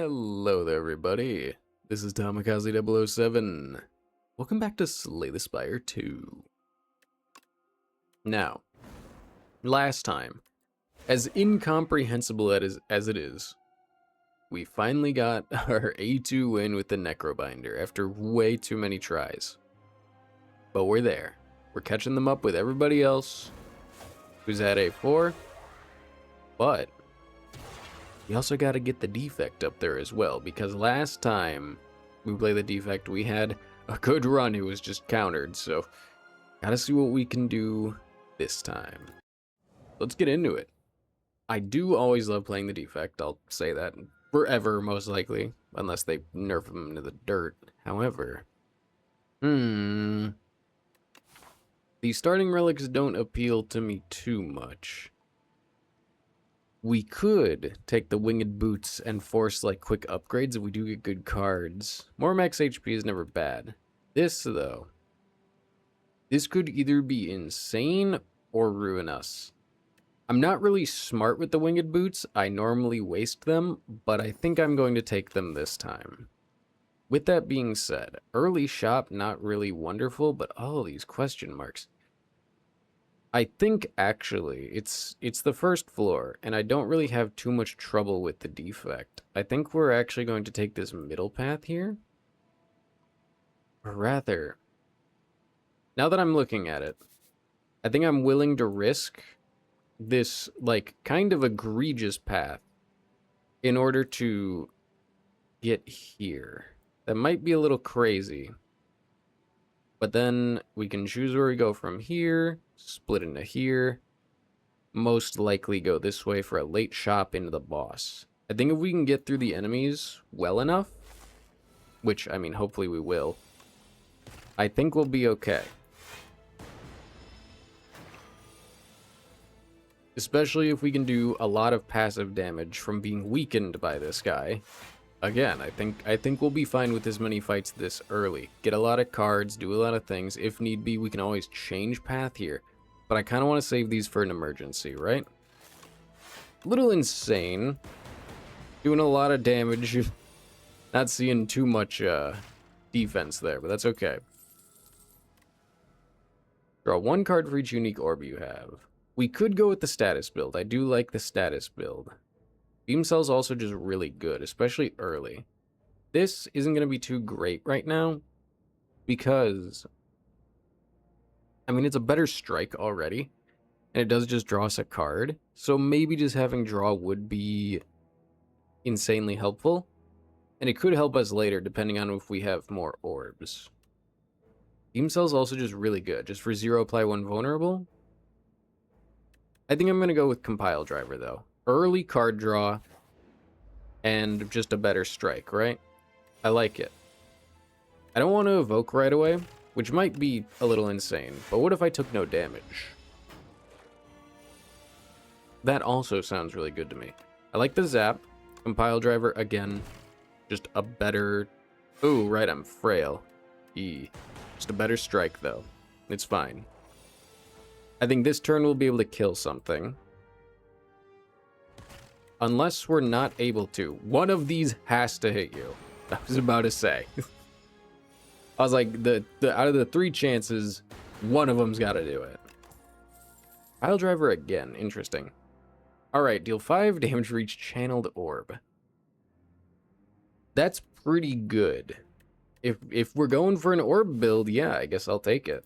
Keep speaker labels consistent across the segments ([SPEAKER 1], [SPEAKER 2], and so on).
[SPEAKER 1] Hello there, everybody. This is Tamikaze007. Welcome back to Slay the Spire 2. Now, last time, as incomprehensible as it is, we finally got our A2 win with the Necrobinder after way too many tries. But we're there. We're catching them up with everybody else who's at A4, but we also got to get the Defect up there as well, because last time we played the Defect, we had a good run who was just countered, so gotta see what we can do this time. Let's get into it. I do always love playing the Defect, I'll say that forever, most likely, unless they nerf him into the dirt. However, the starting relics don't appeal to me too much. We could take the winged boots and force like quick upgrades if we do get good cards. More max HP is never bad. This though, this could either be insane or ruin us. I'm not really smart with the winged boots. I normally waste them, but I think I'm going to take them this time. With that being said, early shop not really wonderful, but all these question marks. I think actually it's the first floor, and I don't really have too much trouble with the Defect. I think we're actually going to take this middle path here. Or rather, now that I'm looking at it, I think I'm willing to risk this like kind of egregious path in order to get here. That might be a little crazy. But then we can choose where we go from here, split into here, most likely go this way for a late shop into the boss. I think if we can get through the enemies well enough, which, I mean, hopefully we will, I think we'll be okay. Especially if we can do a lot of passive damage from being weakened by this guy. Again, I think we'll be fine with as many fights this early. Get a lot of cards, do a lot of things. If need be, we can always change path here. But I kind of want to save these for an emergency, right? A little insane. Doing a lot of damage. Not seeing too much defense there, but that's okay. Draw one card for each unique orb you have. We could go with the status build. I do like the status build. Beam Cell's also just really good, especially early. This isn't going to be too great right now because, I mean, it's a better strike already, and it does just draw us a card, so maybe just having draw would be insanely helpful, and it could help us later depending on if we have more orbs. Beam Cell's also just really good, just for 0 apply 1 vulnerable. I think I'm going to go with Compile Driver though. Early card draw and just a better strike, right? I like it. I don't want to evoke right away, which might be a little insane, but what if I took no damage? That also sounds really good to me. I like the zap. Compile Driver, again, just a better... Ooh, right, I'm frail. Just a better strike, though. It's fine. I think this turn we'll be able to kill something. Unless we're not able to. One of these has to hit you. I was about to say. I was like, out of the 3 chances, one of them's got to do it. Pile Driver again. Interesting. Alright, deal 5 damage for each channeled orb. That's pretty good. If we're going for an orb build, yeah, I guess I'll take it.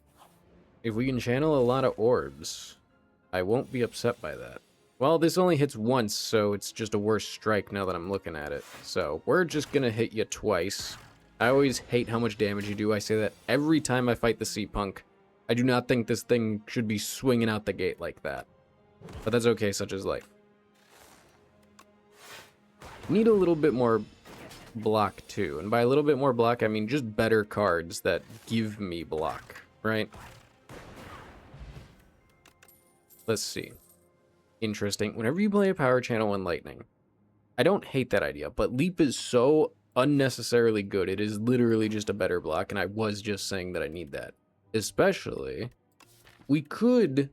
[SPEAKER 1] If we can channel a lot of orbs, I won't be upset by that. Well, this only hits once, so it's just a worse strike now that I'm looking at it. So, we're just gonna hit you twice. I always hate how much damage you do. I say that every time I fight the Sea Punk. I do not think this thing should be swinging out the gate like that. But that's okay, such is life. Need a little bit more block, too. And by a little bit more block, I mean just better cards that give me block, right? Let's see. Interesting. Whenever you play a power channel in lightning, I don't hate that idea, but leap is so unnecessarily good. It is literally just a better block, and I was just saying that I need that. Especially, we could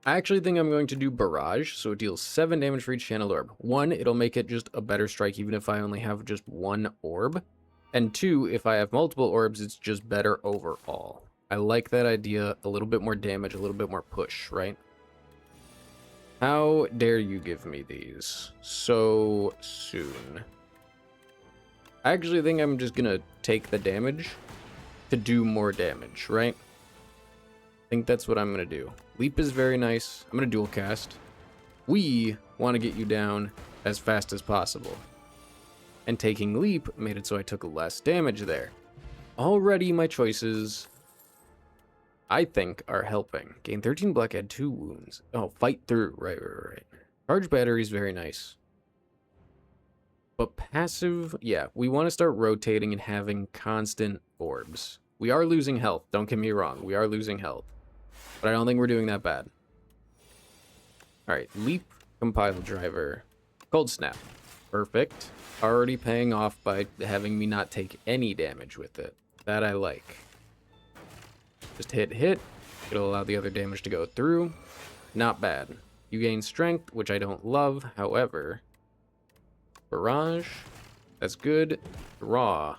[SPEAKER 1] I actually think I'm going to do Barrage, so it deals 7 damage for each channeled orb. 1, it'll make it just a better strike even if I only have just 1 orb. And 2, if I have multiple orbs, it's just better overall. I like that idea. A little bit more damage, a little bit more push, right? How dare you give me these so soon? I actually think I'm just gonna take the damage to do more damage, right? I think that's what I'm gonna do. Leap is very nice. I'm gonna dual cast. We want to get you down as fast as possible. And taking Leap made it so I took less damage there. Already my choices, I think, are helping. Gain 13 black, add 2 wounds. Oh, fight through. Right. Charge battery is very nice. But passive, yeah, we want to start rotating and having constant orbs. We are losing health, don't get me wrong. We are losing health. But I don't think we're doing that bad. Alright, Leap, Compile Driver, Cold Snap. Perfect. Already paying off by having me not take any damage with it. That I like. Just hit. It'll allow the other damage to go through. Not bad. You gain strength, which I don't love. However, Barrage, that's good. Draw.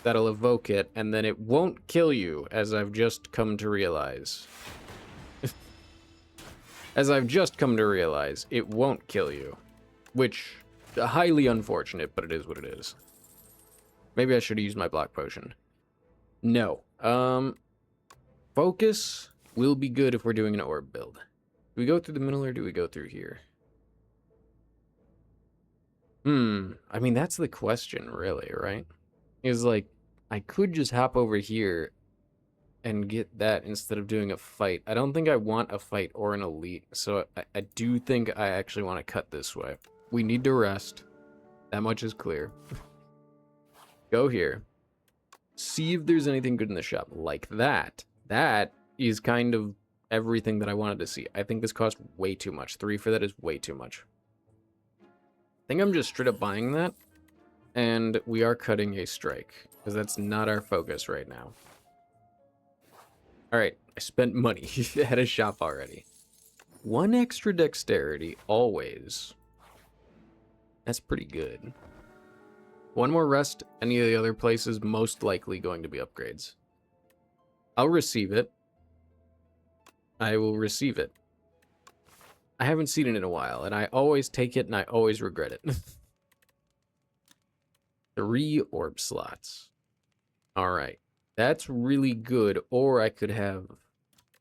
[SPEAKER 1] That'll evoke it, and then it won't kill you, as I've just come to realize. As I've just come to realize, it won't kill you. Which, highly unfortunate, but it is what it is. Maybe I should have used my block potion. No. Focus will be good if we're doing an orb build. Do we go through the middle or do we go through here? I mean, that's the question, really, right? Is like, I could just hop over here and get that instead of doing a fight. I don't think I want a fight or an elite, so I do think I actually want to cut this way. We need to rest. That much is clear. Go here. See if there's anything good in the shop. Like that. That is kind of everything that I wanted to see. I think this cost way too much. 3 for that is way too much. I think I'm just straight up buying that. And we are cutting a strike, because that's not our focus right now. Alright, I spent money at a shop already. 1 extra dexterity, always. That's pretty good. 1 more rest, any of the other places most likely going to be upgrades. I'll receive it. I will receive it. I haven't seen it in a while, and I always take it and I always regret it. 3 orb slots. Alright. That's really good, or I could have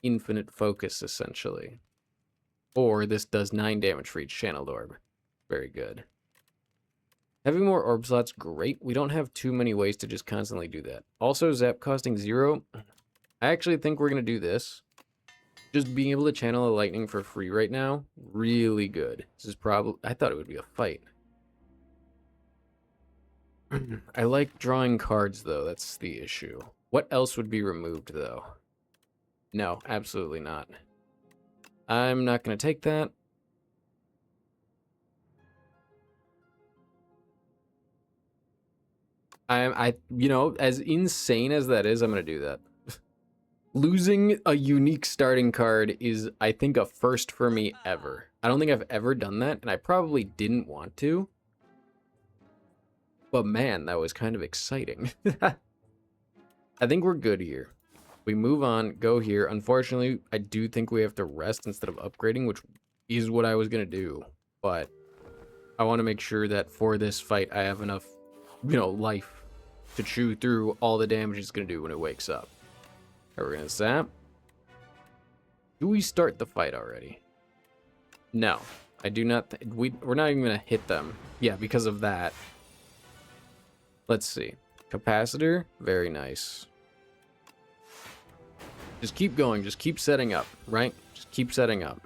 [SPEAKER 1] infinite focus, essentially. Or this does 9 damage for each channeled orb. Very good. Having more orb slots, great. We don't have too many ways to just constantly do that. Also, zap costing 0. I actually think we're going to do this. Just being able to channel a lightning for free right now, really good. This is probably... I thought it would be a fight. I like drawing cards, though. That's the issue. What else would be removed, though? No, absolutely not. I'm not going to take that. You know, as insane as that is, I'm going to do that. Losing a unique starting card is, I think, a first for me ever. I don't think I've ever done that, and I probably didn't want to. But man, that was kind of exciting. I think we're good here. We move on, go here. Unfortunately, I do think we have to rest instead of upgrading, which is what I was going to do. But I want to make sure that for this fight, I have enough, you know, life to chew through all the damage it's going to do when it wakes up. We're going to zap. Do we start the fight already? No, I do not. We're not even going to hit them. Yeah, because of that. Let's see. Capacitor, very nice. Just keep going. Just keep setting up, right? Just keep setting up.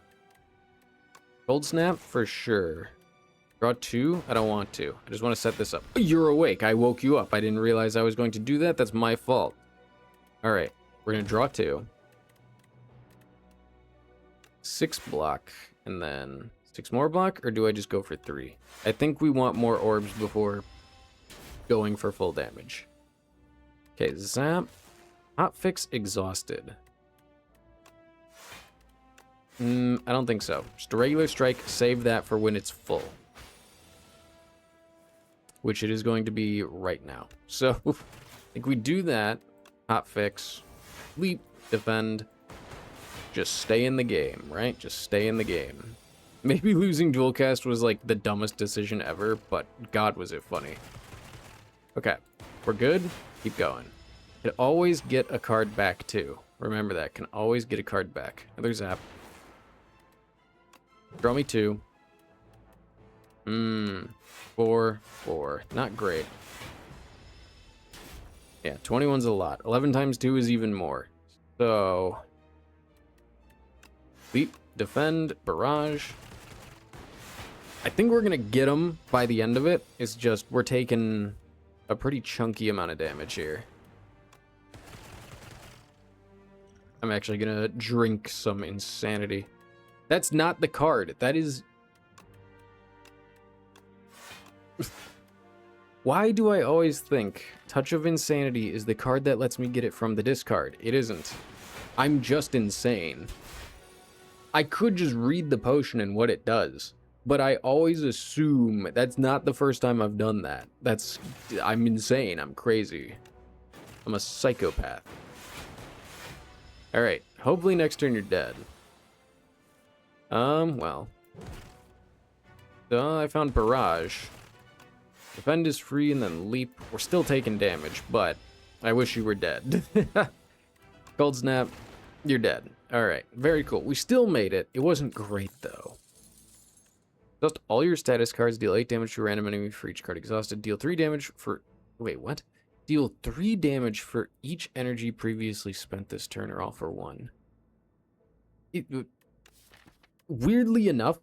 [SPEAKER 1] Cold snap, for sure. Draw 2? I don't want to. I just want to set this up. You're awake. I woke you up. I didn't realize I was going to do that. That's my fault. All right. We're going to draw 2. 6 block. And then 6 more block? Or do I just go for 3? I think we want more orbs before going for full damage. Okay, zap. Hotfix exhausted. I don't think so. Just a regular strike. Save that for when it's full. Which it is going to be right now. So, I think we do that. Hot fix. Leap. Defend. Just stay in the game, right? Just stay in the game. Maybe losing dual cast was like the dumbest decision ever, but God was it funny. Okay. We're good. Keep going. Can always get a card back too. Remember that. Can always get a card back. Another zap. Draw me 2. 4, 4. Not great. Yeah, 21's a lot. 11 times 2 is even more. So... Leap, defend, barrage. I think we're going to get them by the end of it. It's just we're taking a pretty chunky amount of damage here. I'm actually going to drink some insanity. That's not the card. That is... Why do I always think Touch of Insanity is the card that lets me get it from the discard? It isn't. I'm just insane. I could just read the potion and what it does, but I always assume that's not the first time I've done that. I'm insane. I'm crazy. I'm a psychopath. All right. Hopefully next turn you're dead. Well. I found Barrage. Defend is free and then leap. We're still taking damage, but I wish you were dead. Cold Snap. You're dead. All right. Very cool. We still made it. It wasn't great, though. Exhaust all your status cards. Deal 8 damage to a random enemy for each card exhausted. Deal 3 damage for... Wait, what? Deal 3 damage for each energy previously spent this turn, or all for 1. Weirdly enough,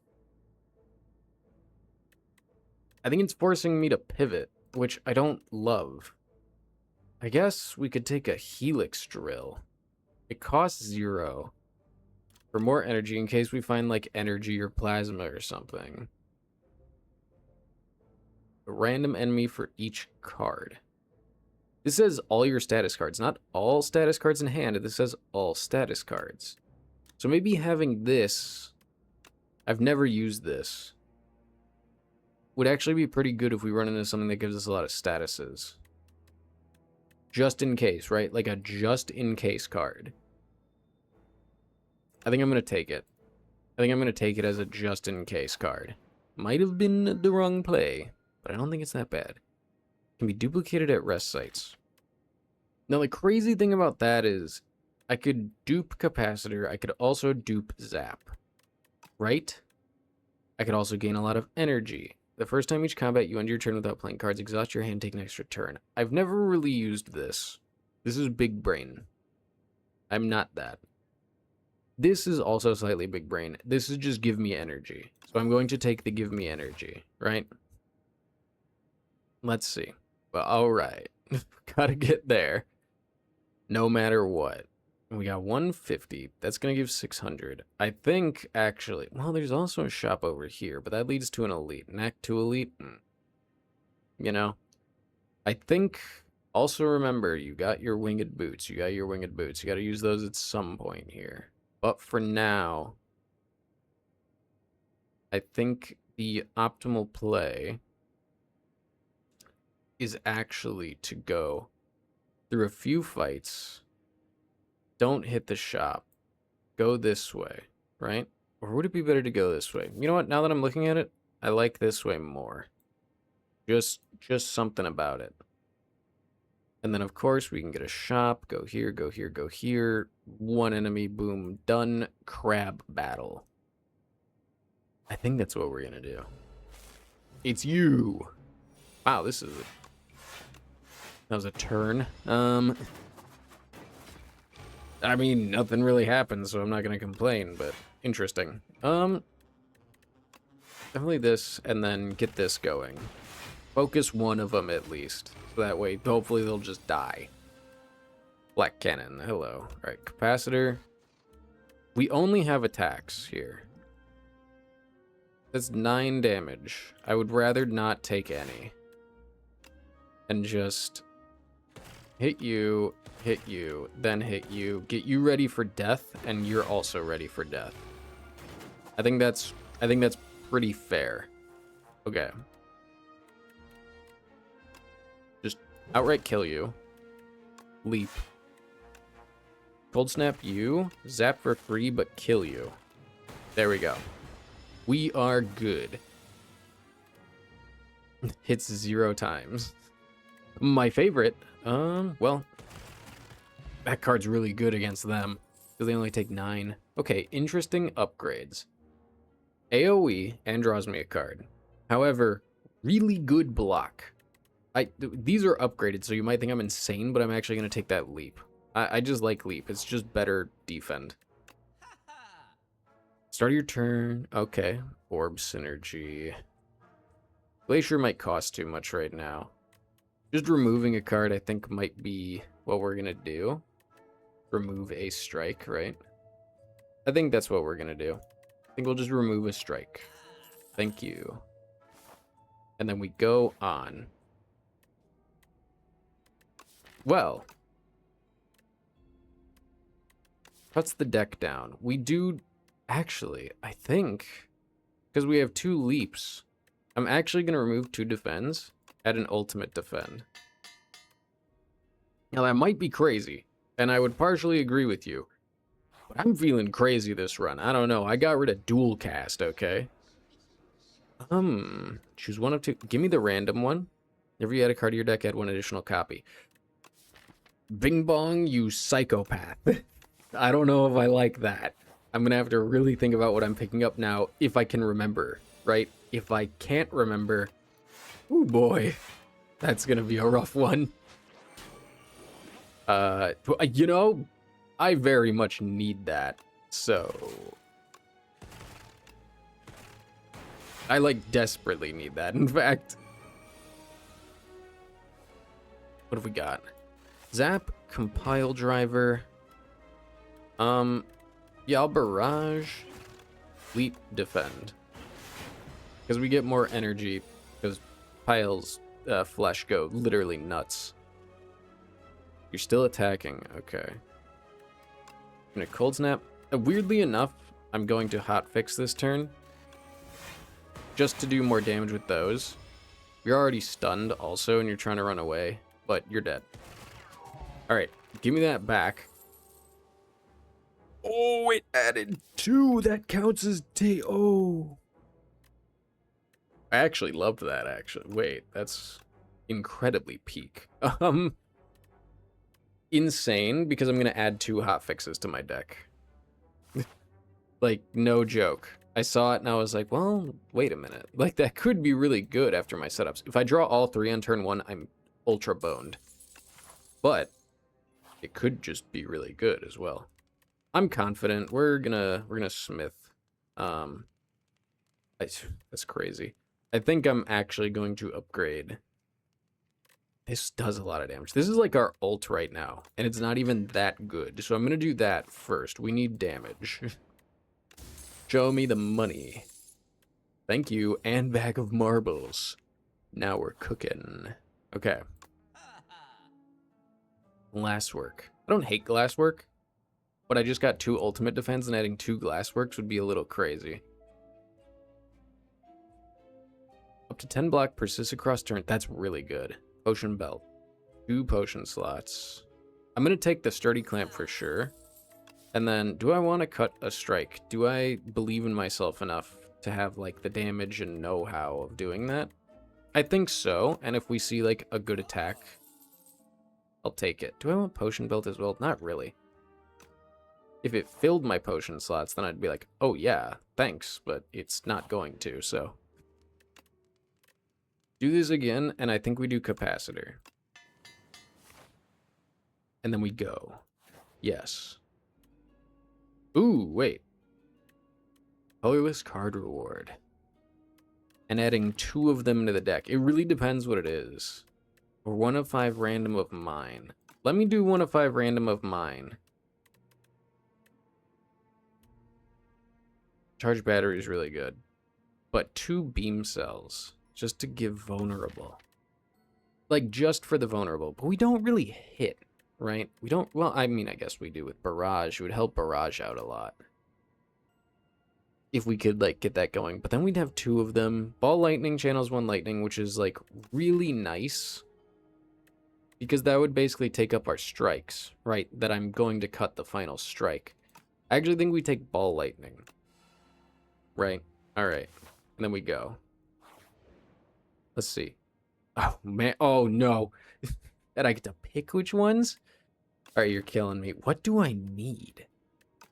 [SPEAKER 1] I think it's forcing me to pivot, which I don't love. I guess we could take a Helix Drill. It costs 0 for more energy in case we find like energy or plasma or something. A random enemy for each card. This says all your status cards, not all status cards in hand. This says all status cards. So maybe having this, I've never used this, would actually be pretty good if we run into something that gives us a lot of statuses. Just in case, right? Like a just in case card. I think I'm going to take it. I think I'm going to take it as a just in case card. Might have been the wrong play, but I don't think it's that bad. Can be duplicated at rest sites. Now the crazy thing about that is I could dupe Capacitor. I could also dupe Zap. Right? I could also gain a lot of energy. The first time each combat you end your turn without playing cards, exhaust your hand, take an extra turn. I've never really used this. This is big brain. I'm not that. This is also slightly big brain. This is just give me energy. So I'm going to take the give me energy, right? Let's see. Well, all right. Gotta get there. No matter what. We got 150. That's going to give 600. I think, actually... Well, there's also a shop over here, but that leads to an elite. An Act 2 elite? You know? I think... Also remember, you got your winged boots. You got your winged boots. You got to use those at some point here. But for now... I think the optimal play... is actually to go through a few fights... Don't hit the shop. Go this way, right? Or would it be better to go this way? You know what? Now that I'm looking at it, I like this way more. Just something about it. And then, of course, we can get a shop. Go here, go here, go here. One enemy, boom, done. Crab battle. I think that's what we're going to do. It's you. Wow, this is... That was a turn. I mean, nothing really happened, so I'm not going to complain, but interesting. Definitely this, and then get this going. Focus one of them at least. So that way, hopefully they'll just die. Flak Cannon, hello. Alright, Capacitor. We only have attacks here. That's 9 damage. I would rather not take any. And just... hit you, then hit you, get you ready for death, and you're also ready for death. I think that's pretty fair. Okay. Just outright kill you. Leap. Cold snap you. Zap for free, but kill you. There we go. We are good. Hits 0 times. My favorite. Well, that card's really good against them because they only take 9. Okay, interesting upgrades. AoE and draws me a card. However, really good block. These are upgraded, so you might think I'm insane, but I'm actually going to take that leap. I just like leap. It's just better defend. Start of your turn. Okay. Orb synergy. Glacier might cost too much right now. Just removing a card I think might be what we're going to do. Remove a strike, right? I think that's what we're going to do. I think we'll just remove a strike. Thank you. And then we go on. Well. Cuts the deck down. We do... Actually, I think... Because we have 2 leaps. I'm actually going to remove 2 defends. Add an ultimate defend. Now that might be crazy. And I would partially agree with you. But I'm feeling crazy this run. I don't know. I got rid of dual cast, okay? Choose one of 2. Give me the random one. Whenever you add a card to your deck, add 1 additional copy. Bing bong, you psychopath. I don't know if I like that. I'm going to have to really think about what I'm picking up now if I can remember, right? If I can't remember, oh boy, that's going to be a rough one. You know, I very much need that, so... I, like, desperately need that, in fact. What have we got? Zap, compile driver. Yeah, I'll barrage, leap, defend. Because we get more energy, because Pile's flesh go literally nuts. You're still attacking, okay. I'm gonna cold snap. Weirdly enough, I'm going to hotfix this turn. Just to do more damage with those. You're already stunned also, and you're trying to run away, but you're dead. Alright, give me that back. Oh, it added 2. That counts as oh. I actually loved that, actually. Wait, that's incredibly peak. Insane, because I'm going to add 2 hotfixes to my deck. Like, no joke. I saw it and I was like, well, wait a minute. Like, that could be really good after my setups. If I draw all 3 on turn 1, I'm ultra boned. But it could just be really good as well. I'm confident. We're gonna smith. That's crazy. I think I'm actually going to upgrade. This does a lot of damage. This is like our ult right now, and it's not even that good. So I'm gonna do that first. We need damage. Show me the money. Thank you, and bag of marbles. Now we're cooking. Okay. Glasswork. I don't hate glasswork. But I just got 2 ultimate defense, and adding 2 glassworks would be a little crazy. Up to 10 block, persists across turn. That's really good. Potion belt. 2 potion slots. I'm going to take the sturdy clamp for sure. And then, do I want to cut a strike? Do I believe in myself enough to have, like, the damage and know-how of doing that? I think so. And if we see, like, a good attack, I'll take it. Do I want potion belt as well? Not really. If it filled my potion slots, then I'd be like, oh yeah, thanks, but it's not going to, so. Do this again, and I think we do capacitor. And then we go. Yes. Ooh, wait. Colorless card reward. And adding 2 of them to the deck. It really depends what it is. Or 1 of 5 random of mine. Let me do 1 of 5 random of mine. Charge battery is really good. But 2 beam cells. Just to give vulnerable. Like, just for the vulnerable. But we don't really hit, right? We don't... Well, I mean, I guess we do with barrage. It would help barrage out a lot. if we could, like, get that going. But then we'd have 2 of them. Ball lightning channels 1 lightning, which is, like, really nice. Because that would basically take up our strikes, right? That I'm going to cut the final strike. I actually think we take ball lightning. Right? Alright. And then we go. Let's see. Oh, man. Oh, no. And I get to pick which ones? Alright, you're killing me. What do I need?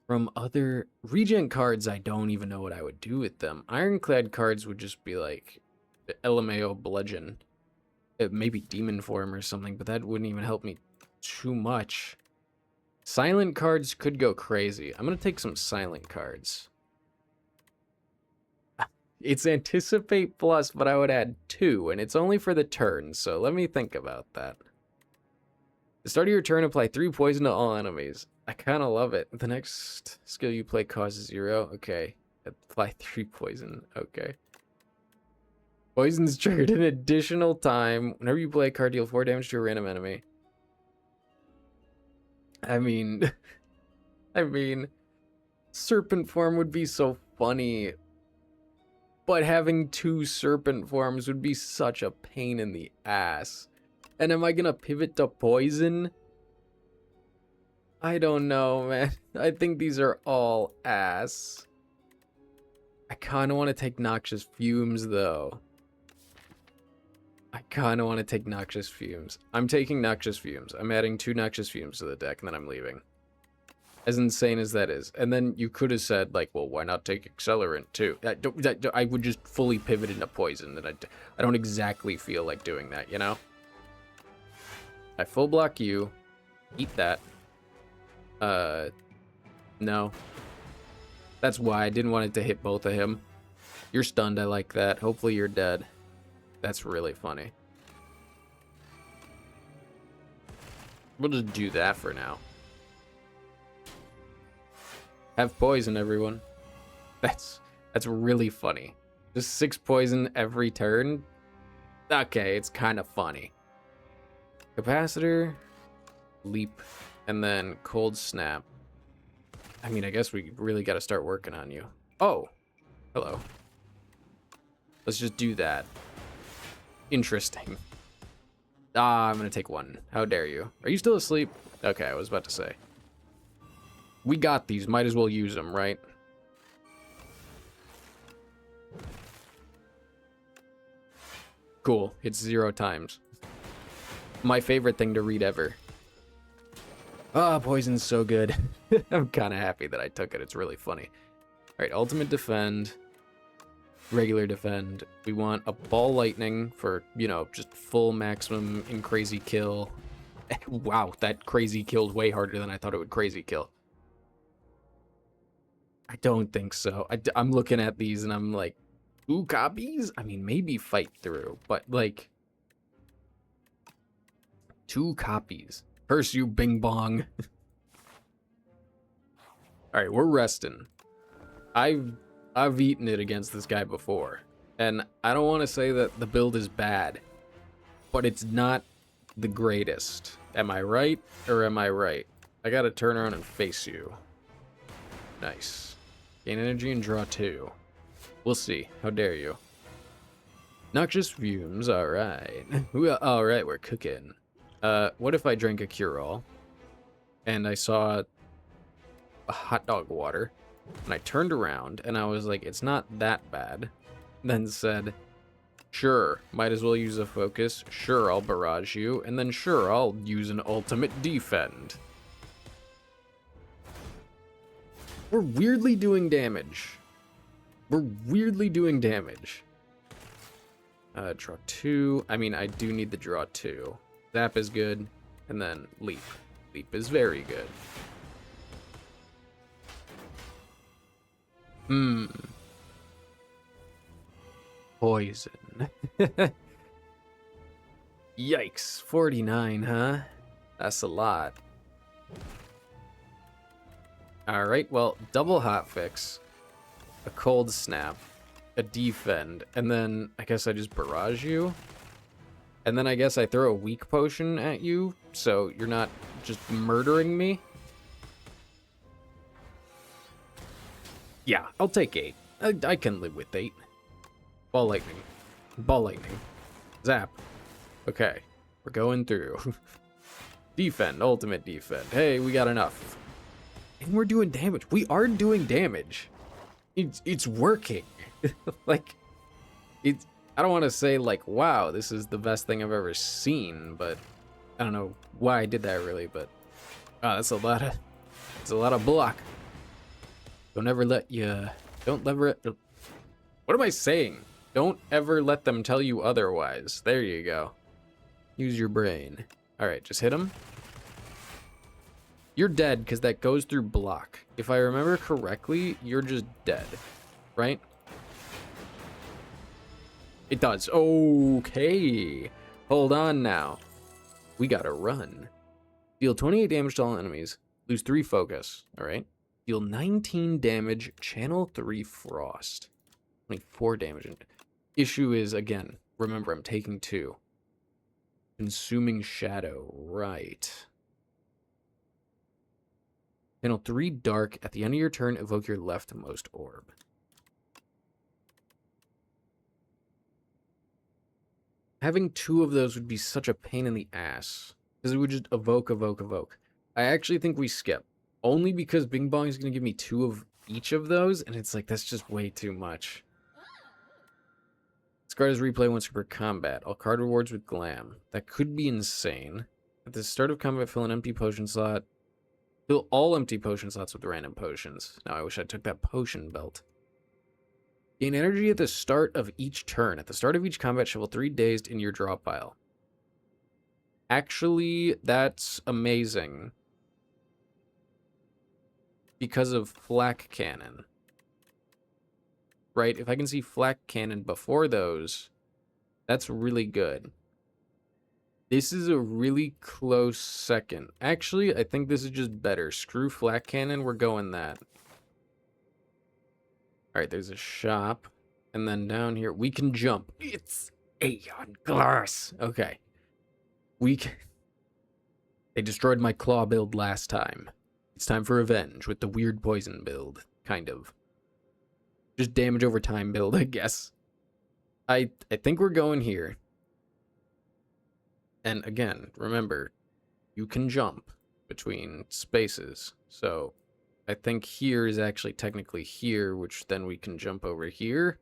[SPEAKER 1] From other regen cards, I don't even know what I would do with them. Ironclad cards would just be like LMAO bludgeon. Maybe demon form or something, but that wouldn't even help me too much. Silent cards could go crazy. I'm gonna take some silent cards. It's anticipate plus, but I would add 2, and it's only for the turn, so let me think about that. The start of your turn, apply 3 poison to all enemies. I kind of love it. The next skill you play causes 0. Okay. Apply 3 poison. Okay. Poison's triggered an additional time. Whenever you play a card, deal 4 damage to a random enemy. I mean, serpent form would be so funny. But having 2 serpent forms would be such a pain in the ass. And am I gonna pivot to poison? I don't know, man. I think these are all ass. I kind of want to take Noxious Fumes, though. I kind of want to take Noxious Fumes. I'm taking Noxious Fumes. I'm adding 2 Noxious Fumes to the deck, and then I'm leaving. As insane as that is. And then you could have said, like, well, why not take Accelerant, too? I would just fully pivot into Poison, and I don't exactly feel like doing that, you know? I full block you. Eat that. No. That's why I didn't want it to hit both of him. You're stunned, I like that. Hopefully you're dead. That's really funny. We'll just do that for now. Have poison, everyone. That's really funny. Just 6 poison every turn? Okay, it's kind of funny. Capacitor, leap, and then cold snap. I mean, I guess we really got to start working on you. Oh, hello. Let's just do that. Interesting. Ah, I'm gonna take 1. How dare you? Are you still asleep? Okay, I was about to say. We got these. Might as well use them, right? Cool. It's 0 times. My favorite thing to read ever. Ah, poison's so good. I'm kind of happy that I took it. It's really funny. All right, ultimate defend. Regular defend. We want a ball lightning for, you know, just full maximum in crazy kill. Wow, that crazy killed way harder than I thought it would crazy kill. I don't think so. I'm looking at these and I'm like, 2 copies? I mean, maybe fight through, but like 2 copies. Curse you, Bing Bong. All right, we're resting. I've eaten it against this guy before, and I don't want to say that the build is bad, but it's not the greatest. Am I right, or am I right? I gotta turn around and face you. Nice. Gain energy and draw 2. We'll see. How dare you? Noxious Fumes, alright. Alright, we're cooking. What if I drank a cure-all, and I saw a hot dog water, and I turned around, and I was like, it's not that bad. Then said, sure, might as well use a focus. Sure, I'll barrage you. And then sure, I'll use an ultimate defend. We're weirdly doing damage. We're weirdly doing damage. Draw 2. I mean, I do need the draw 2. Zap is good. And then leap. Leap is very good. Poison. Yikes. 49, huh? That's a lot. Alright, well, double hotfix, a cold snap, a defend, and then I guess I just barrage you. And then I guess I throw a weak potion at you, so you're not just murdering me. Yeah, I'll take 8. I can live with 8. Ball lightning. Ball lightning. Zap. Okay. We're going through. Defend. Ultimate defend. Hey, we got enough. And we're doing damage. We are doing damage. It's working. Like, it's... I don't want to say, like, wow, this is the best thing I've ever seen, but I don't know why I did that, really, but... that's a lot of... It's a lot of block. Don't ever let you... Don't ever... What am I saying? Don't ever let them tell you otherwise. There you go. Use your brain. Alright, just hit him. You're dead, because that goes through block. If I remember correctly, you're just dead. Right? It does. Okay. Hold on now. We gotta run. Deal 28 damage to all enemies. Lose 3 focus. Alright. Deal 19 damage. Channel 3 frost. 24 damage. Issue is, again, remember, I'm taking 2. Consuming shadow. Right. Channel 3 dark. At the end of your turn, evoke your leftmost orb. Having 2 of those would be such a pain in the ass. Because it would just evoke, evoke, evoke. I actually think we skip. Only because Bing Bong is going to give me 2 of each of those. And it's like, that's just way too much. Discard as replay once per combat. All card rewards with glam. That could be insane. At the start of combat, fill an empty potion slot. Fill all empty potion slots with random potions. Now I wish I took that potion belt. Gain energy at the start of each turn. At the start of each combat, shovel 3 dazed in your draw pile. Actually, that's amazing. Because of Flak Cannon. Right? If I can see Flak Cannon before those, that's really good. This is a really close second. Actually, I think this is just better. Screw Flak Cannon, we're going that. Alright, there's a shop. And then down here, we can jump. It's Aeon Glass. Okay. They destroyed my claw build last time. It's time for revenge with the weird poison build. Kind of. Just damage over time build, I guess. I think we're going here. And again, remember, you can jump between spaces. So I think here is actually technically here, which then we can jump over here.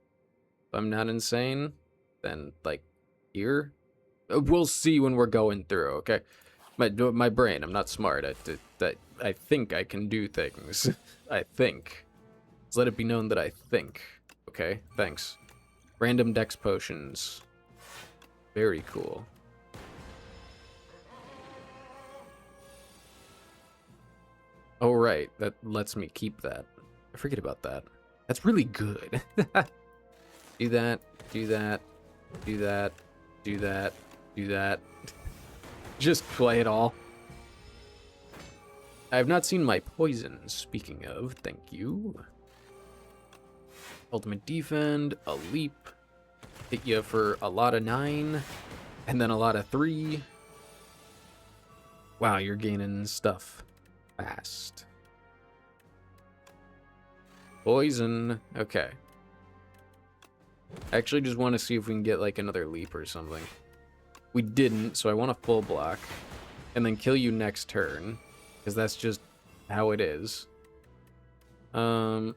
[SPEAKER 1] If I'm not insane, then like here. We'll see when we're going through, okay? My brain, I'm not smart. I think I can do things. I think. Just let it be known that I think. Okay, thanks. Random dex potions. Very cool. Oh, right. That lets me keep that. I forget about that. That's really good. Do that, do that, do that, do that, do that. Just play it all. I have not seen my poison, speaking of. Thank you. Ultimate defend, a leap. Hit you for a lot of 9, and then a lot of 3. Wow, you're gaining stuff fast. Poison. Okay. I actually just want to see if we can get like another leap or something. We didn't, so I want a full block. And then kill you next turn. Because that's just how it is. I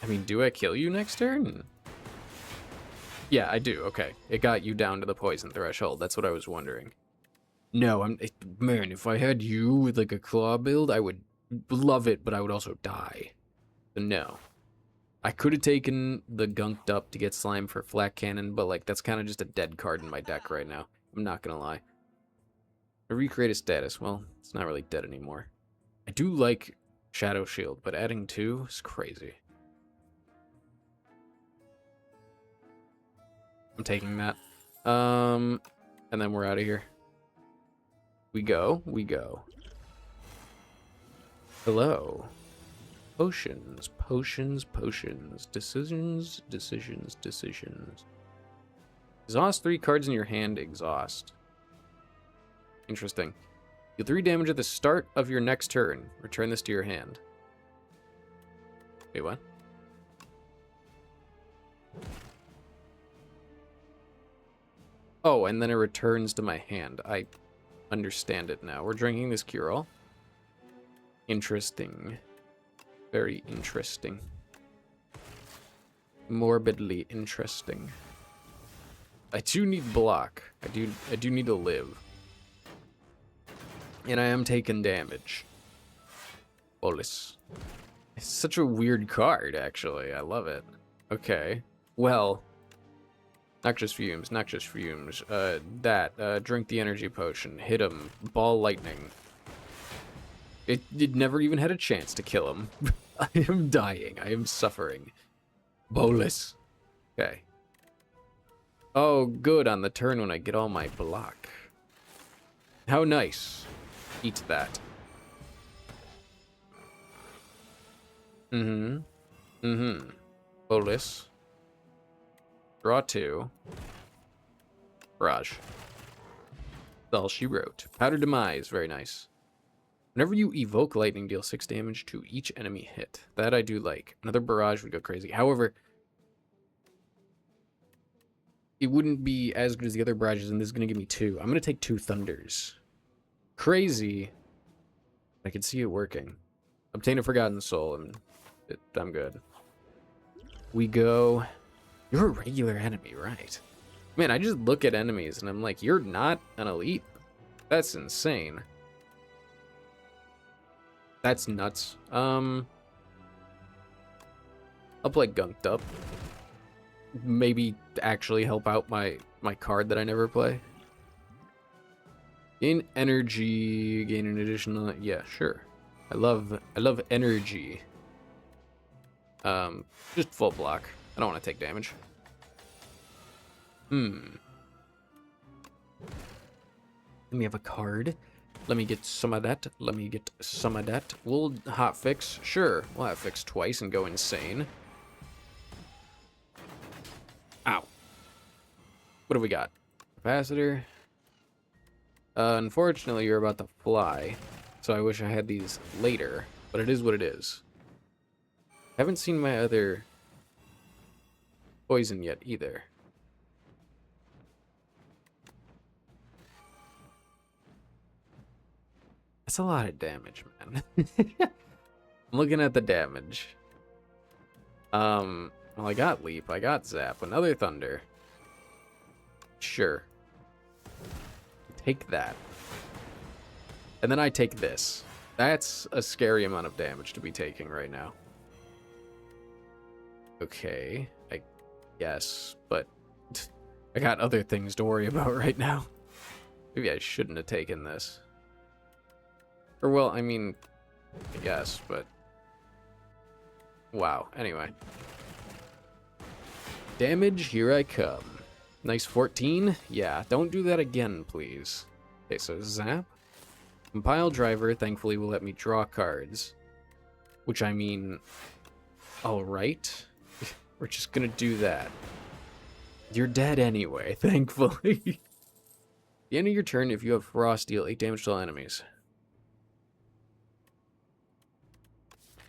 [SPEAKER 1] mean, do I kill you next turn? Yeah, I do. Okay. It got you down to the poison threshold. That's what I was wondering. No, man, if I had you with like a claw build, I would love it, but I would also die. So no. I could have taken the gunked up to get slime for Flak Cannon, but like that's kind of just a dead card in my deck right now. I'm not gonna lie. I recreate a status. Well, it's not really dead anymore. I do like Shadow Shield, but adding 2 is crazy. I'm taking that. And then we're out of here. We go. Hello. Potions, potions, potions. Decisions. Exhaust 3 cards in your hand. Exhaust. Interesting. Deal 3 damage at the start of your next turn. Return this to your hand. Wait, what? Oh, and then it returns to my hand. I understand it now. We're drinking this cure-all. Interesting. Very interesting. Morbidly interesting. I do need block. I do need to live. And I am taking damage. Bolus. It's such a weird card, actually. I love it. Okay. Well, noxious fumes, noxious fumes. Drink the energy potion. Hit him. Ball lightning. It never even had a chance to kill him. I am dying. I am suffering. Bolus. Okay. Oh, good, on the turn when I get all my block. How nice. Eat that. Bolus. Draw 2. Barrage. That's all she wrote. Powder Demise, very nice. Whenever you evoke lightning, deal 6 damage to each enemy hit. That I do like. Another barrage would go crazy. However, it wouldn't be as good as the other barrages, and this is going to give me 2. I'm going to take 2 thunders. Crazy. I can see it working. Obtain a Forgotten Soul, and I'm good. We go... You're a regular enemy, right? Man, I just look at enemies, and I'm like, you're not an elite? That's insane. That's nuts. I'll play Gunked Up. Maybe actually help out my card that I never play. Gain energy, gain an additional... Yeah, sure. I love energy. Just full block. I don't want to take damage. Let me have a card. Let me get some of that. Let me get some of that. We'll hotfix. Sure. We'll hotfix twice and go insane. Ow. What have we got? Capacitor. Unfortunately, you're about to fly. So I wish I had these later. But it is what it is. Haven't seen my other poison yet either. That's a lot of damage, man. I'm looking at the damage. Well, I got Leap, I got Zap, another Thunder. Sure. Take that. And then I take this. That's a scary amount of damage to be taking right now. Okay, I guess, but I got other things to worry about right now. Maybe I shouldn't have taken this. Or, well, I mean, I guess, but... Wow, anyway. Damage, here I come. Nice 14? Yeah, don't do that again, please. Okay, so Zap. Compile Driver, thankfully, will let me draw cards. Which, I mean... Alright. We're just gonna do that. You're dead anyway, thankfully. At the end of your turn, if you have Frost, deal 8 damage to all enemies.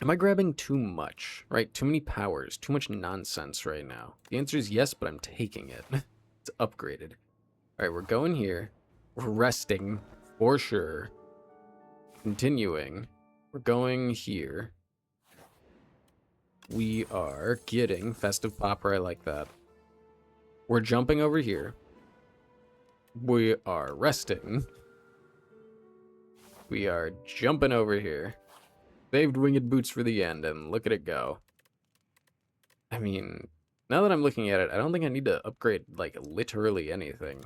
[SPEAKER 1] Am I grabbing too much? Right? Too many powers. Too much nonsense right now. The answer is yes, but I'm taking it. It's upgraded. Alright, we're going here. We're resting. For sure. Continuing. We're going here. We are getting Festive Popper. I like that. We're jumping over here. We are resting. We are jumping over here. Saved Winged Boots for the end, and look at it go. I mean, now that I'm looking at it, I don't think I need to upgrade, like, literally anything.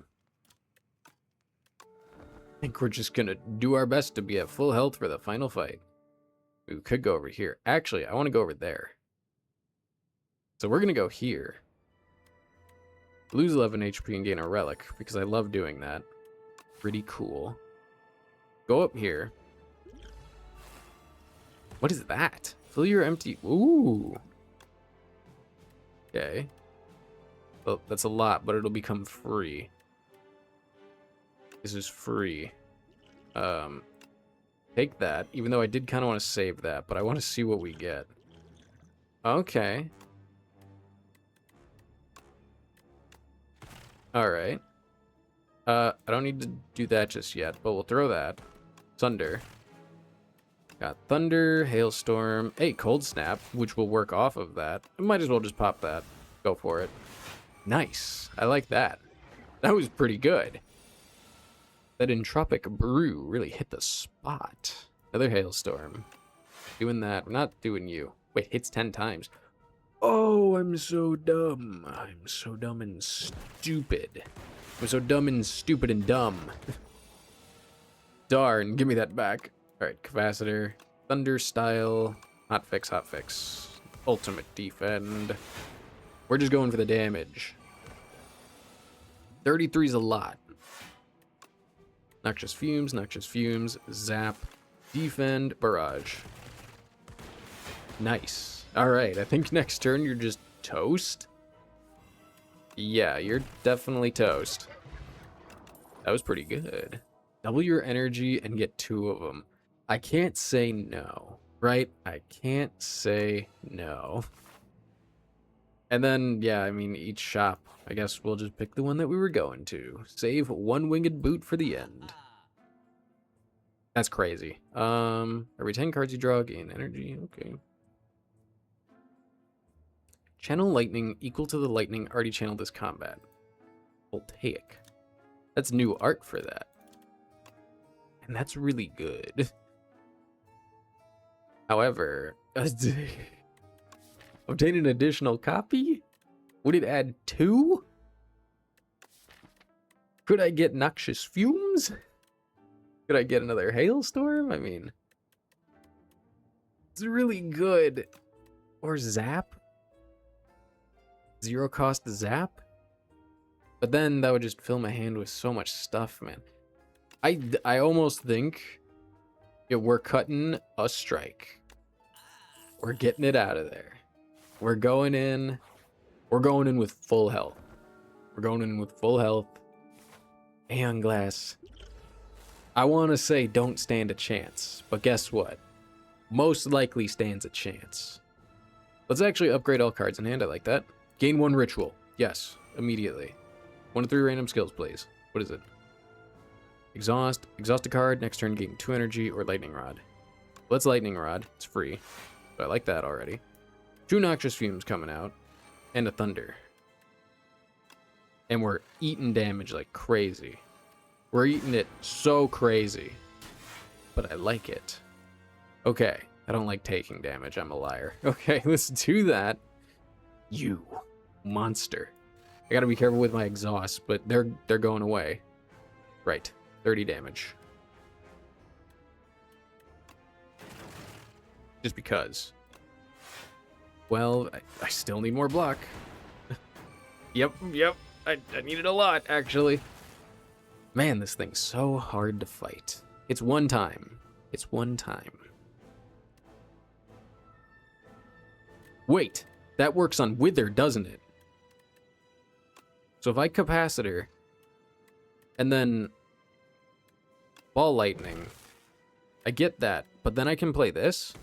[SPEAKER 1] I think we're just gonna do our best to be at full health for the final fight. We could go over here. Actually, I want to go over there. So we're gonna go here. Lose 11 HP and gain a relic, because I love doing that. Pretty cool. Go up here. What is that? Fill your empty... Ooh. Okay. Well, that's a lot, but it'll become free. This is free. Take that, even though I did kind of want to save that, but I want to see what we get. Okay. Alright. I don't need to do that just yet, but we'll throw that. Thunder. Got Thunder, Hailstorm, hey, Cold Snap, which will work off of that. I might as well just pop that. Go for it. Nice. I like that. That was pretty good. That Entropic Brew really hit the spot. Another Hailstorm. Doing that. We're not doing you. Wait, hits 10 times. Oh, I'm so dumb. I'm so dumb and stupid. I'm so dumb and stupid and dumb. Darn, give me that back. Alright, Capacitor. Thunder Style. Hotfix. Ultimate Defend. We're just going for the damage. 33's a lot. Noxious Fumes, Zap, Defend, Barrage. Nice. Alright, I think next turn you're just toast. Yeah, you're definitely toast. That was pretty good. Double your energy and get 2 of them. I can't say no, right? I can't say no. And then, yeah, I mean, each shop, I guess we'll just pick the one that we were going to. Save 1 winged boot for the end. That's crazy. Every 10 cards you draw, gain energy. Okay. Channel lightning equal to the lightning already channeled this combat. Voltaic. That's new art for that. And that's really good. However, obtain an additional copy? Would it add 2? Could I get Noxious Fumes? Could I get another Hailstorm? I mean, it's really good. Or Zap? 0 cost Zap? But then that would just fill my hand with so much stuff, man. I almost think we're cutting a strike. We're getting it out of there. We're going in with full health. We're going in with full health. Aeon Glass. I want to say don't stand a chance, but guess what? Most likely stands a chance. Let's actually upgrade all cards in hand. I like that. Gain 1 ritual. Yes, immediately. 1 to 3 random skills, please. What is it? Exhaust a card. Next turn, gain 2 energy or Lightning Rod. Let's Lightning Rod. It's free. But I like that already. 2 Noxious Fumes coming out. And a Thunder. And we're eating damage like crazy. We're eating it so crazy. But I like it. Okay. I don't like taking damage. I'm a liar. Okay, let's do that. You monster. I gotta be careful with my exhaust, but they're going away. Right. 30 damage. Just because. Well, I still need more block. Yep. I need it a lot, actually. Man, this thing's so hard to fight. It's one time. Wait, that works on Wither, doesn't it? So if I Capacitor, and then Ball Lightning, I get that, but then I can play this?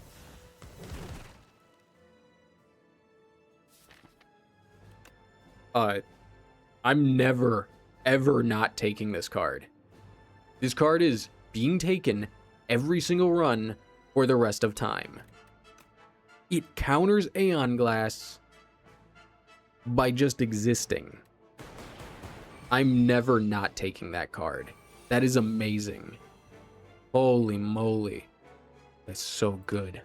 [SPEAKER 1] I'm never, ever not taking this card. This card is being taken every single run for the rest of time. It counters Aeon Glass by just existing. I'm never not taking that card. That is amazing. Holy moly. That's so good.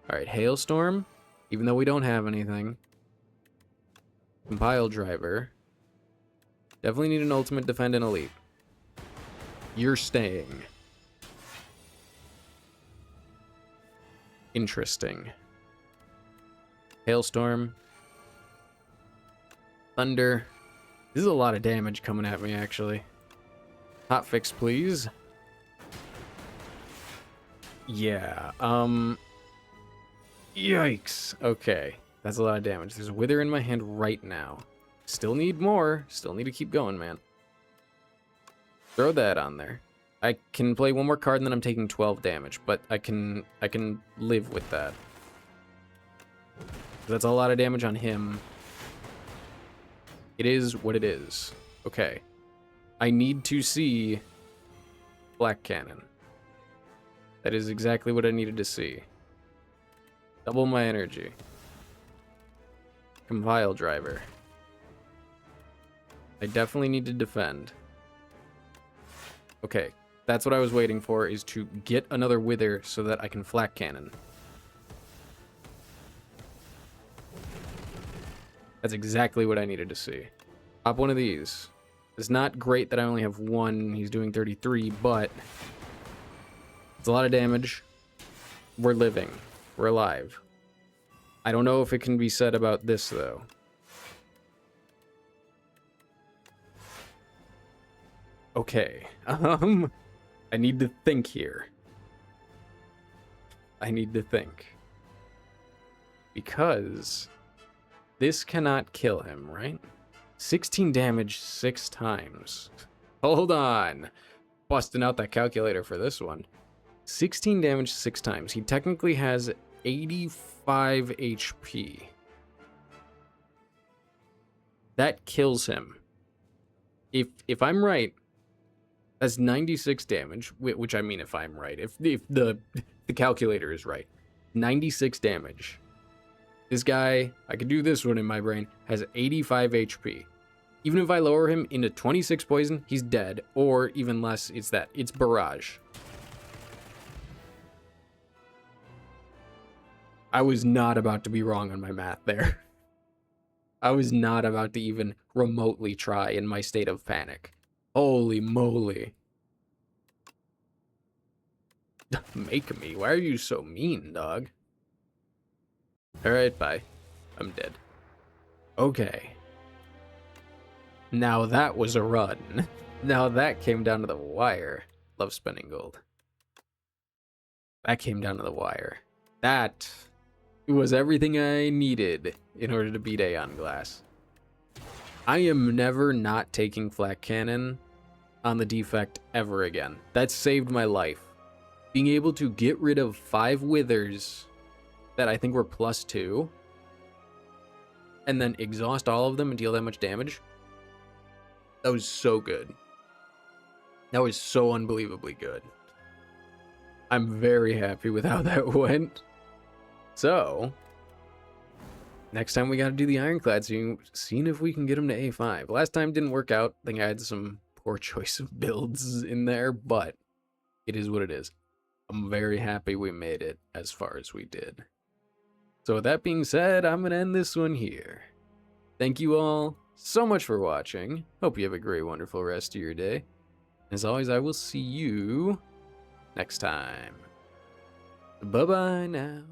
[SPEAKER 1] Alright, Hailstorm. Even though we don't have anything. Compile Driver. Definitely need an Ultimate Defend and Elite. You're staying. Interesting. Hailstorm. Thunder. This is a lot of damage coming at me, actually. Hotfix, please. Yeah, yikes. Okay, that's a lot of damage. There's a Wither in my hand right now. Still need more. Still need to keep going, man. Throw that on there. I can play 1 more card and then I'm taking 12 damage, but I can live with that. That's a lot of damage on him. It is what it is. Okay. I need to see Flak Cannon. That is exactly what I needed to see. Double my energy. Compile driver. I definitely need to defend. Okay, that's what I was waiting for, is to get another Wither so that I can Flak Cannon. That's exactly what I needed to see. Pop one of these. It's not great that I only have one. He's doing 33, but it's a lot of damage. We're living. We're alive. I don't know if it can be said about this, though. Okay. I need to think here. I need to think. Because this cannot kill him, right? 16 damage 6 times. Hold on. Busting out that calculator for this one. 16 damage 6 times. He technically has 85 HP. That kills him. If I'm right, that's 96 damage, which I mean if I'm right. If the calculator is right. 96 damage. This guy, I could do this one in my brain, has 85 HP. Even if I lower him into 26 poison, he's dead. Or even less, it's barrage. I was not about to be wrong on my math there. I was not about to even remotely try in my state of panic. Holy moly. Make me. Why are you so mean, dog? Alright, bye. I'm dead. Okay. Now that was a run. Now that came down to the wire. Love spending gold. That came down to the wire. That was everything I needed in order to beat Aeon Glass. I am never not taking Flak Cannon on the Defect ever again. That saved my life. Being able to get rid of 5 Withers that I think were +2 and then exhaust all of them and deal that much damage. That was so good. That was so unbelievably good. I'm very happy with how that went. So, next time we gotta do the Ironclad, seeing if we can get him to A5. Last time didn't work out. I think I had some poor choice of builds in there, but it is what it is. I'm very happy we made it as far as we did. So with that being said, I'm gonna end this one here. Thank you all so much for watching. Hope you have a great, wonderful rest of your day. As always, I will see you next time. Bye-bye now.